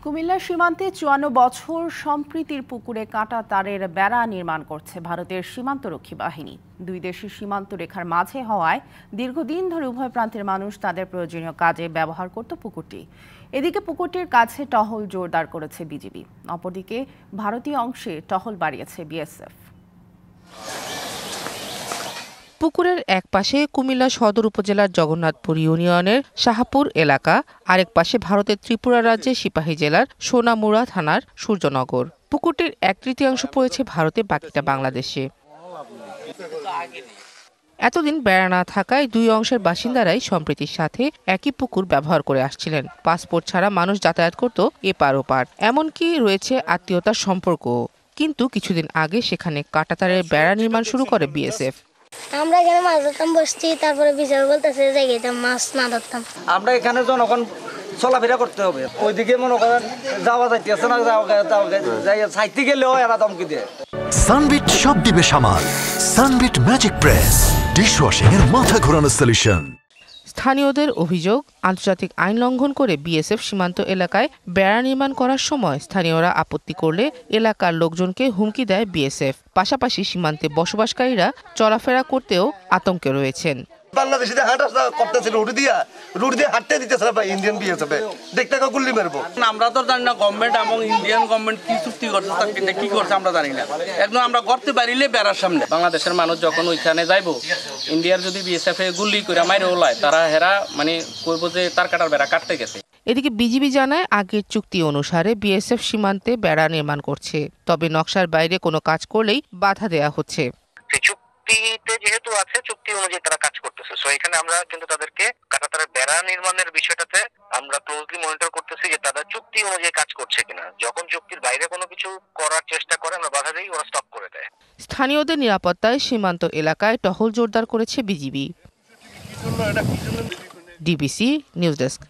কুমিল্লা সীমান্তে ৫৪ বছর সম্প্রীতির পুকুরে কাঁটা তারের বেড়া নির্মাণ করছে ভারতের সীমান্তরক্ষী বাহিনী। দুই দেশের সীমান্ত রেখার মাঝে হওয়ায় দীর্ঘদিন ধরে উভয় প্রান্তের মানুষ তাদের প্রয়োজনীয় কাজে ব্যবহার করত পুকুরটি। এদিকে পুকুরটির কাছে টহল জোরদার করেছে বিজিবি, অপরদিকে ভারতীয় অংশে টহল বাড়িয়েছে বিএসএফ। পুকুরের এক পাশে কুমিল্লা সদর উপজেলার জগন্নাথপুর ইউনিয়নের শাহপুর এলাকা, আরেক পাশে ভারতের ত্রিপুরা রাজ্যের সিপাহী জেলার সোনামুড়া থানার সূর্যনগর। পুকুরটির ১/৩ পড়েছে ভারতে, বাকিটা বাংলাদেশে। এতদিন বেড়া না থাকায় দুই অংশের বাসিন্দারাই সম্প্রীতির সাথে একই পুকুর ব্যবহার করে আসছিলেন। পাসপোর্ট ছাড়া মানুষ যাতায়াত করত এপার ওপার, এমনকি রয়েছে আত্মীয়তার সম্পর্ক। কিন্তু কিছুদিন আগে সেখানে কাঁটাতারের বেড়া নির্মাণ শুরু করে বিএসএফ। আমরা এখানে মাছ ধরতাম, বসছি, তারপরে বিচার বলতেছে জায়গাটা মাছ না ধরতাম। আমরা এখানে জনগণ চলাফেরা করতে হবে, ওইদিকে মনে করেন যাওয়া যাইতেছে না, যাইতে গেলেও এরা ধমকি দেয়। সানবিট সব দিবে সামাল। সানবিট ম্যাজিক প্রেস ডিশওয়াশিং এর মাথা ঘোরানো সলিউশন। স্থানীয়দের অভিযোগ, আন্তর্জাতিক আইন লঙ্ঘন করে বিএসএফ সীমান্ত এলাকায় বেড়া নির্মাণ করার সময় স্থানীয়রা আপত্তি করলে এলাকার লোকজনকে হুমকি দেয় বিএসএফ। পাশাপাশি সীমান্তে বসবাসকারীরা চলাফেরা করতেও আতঙ্কে রয়েছেন। বাংলাদেশে হাঁটা করতেছে রুট দিয়ে হাঁটতে দিতেছে না ইন্ডিয়ান বিএসএফ, দেখতে গুল্লি মারবো। আমরা তো জানি না গভর্নমেন্ট এবং ইন্ডিয়ান গভর্নমেন্ট কি চুক্তি করছে, কি করছে আমরা জানি না। একদম আমরা করতে পারিলে বেড়ার সামনে বাংলাদেশের মানুষ যখন ওইখানে যাইবো, ইন্ডিয়ার যদি বিএসএফ এ গুল্লি করে মাইরে ওলায়, তারা হেরা মানে করবো যে তার কাটার বেড়া কাটতে গেছে। এদিকে বিজিবি জানায়, আগের চুক্তি অনুসারে বিএসএফ সীমান্তে বেড়া নির্মাণ করছে, তবে নকশার বাইরে কোনো কাজ করলেই বাধা দেয়া হচ্ছে। চুক্তিতে যেহেতু আছে, চুক্তি অনুযায়ী তারা কাজ করতেছে। সো এখানে আমরা কিন্তু তাদেরকে কাঁটাতারের বেড়া নির্মাণের বিষয়টাতে আমরা ক্লোজলি মনিটর করতেছি যে তারা চুক্তি অনুযায়ী কাজ করছে কিনা। যখন চুক্তির বাইরে কোনো কিছু করার চেষ্টা করে আমরা বাধা দিই, ওরা স্টপ করে দেয়। স্থানীয়দের নিরাপত্তায় সীমান্ত এলাকায় টহল জোরদার করেছে বিজিবি। DBC news desk.